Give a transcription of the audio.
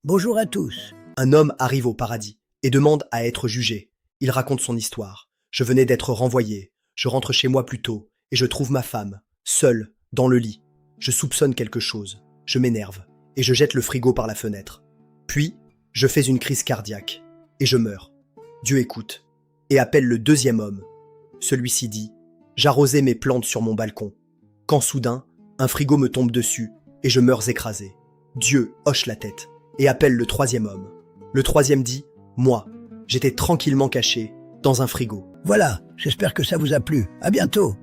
Bonjour à tous. Un homme arrive au paradis et demande à être jugé. Il raconte son histoire. Je venais d'être renvoyé. Je rentre chez moi plus tôt et je trouve ma femme, seule, dans le lit. Je soupçonne quelque chose. Je m'énerve et je jette le frigo par la fenêtre. Puis, je fais une crise cardiaque et je meurs. Dieu écoute et appelle le deuxième homme. Celui-ci dit « J'arrosais mes plantes sur mon balcon. Quand soudain, un frigo me tombe dessus et je meurs écrasé. Dieu hoche la tête et appelle le troisième homme. Le troisième dit « Moi, j'étais tranquillement caché dans un frigo. » Voilà, j'espère que ça vous a plu. À bientôt.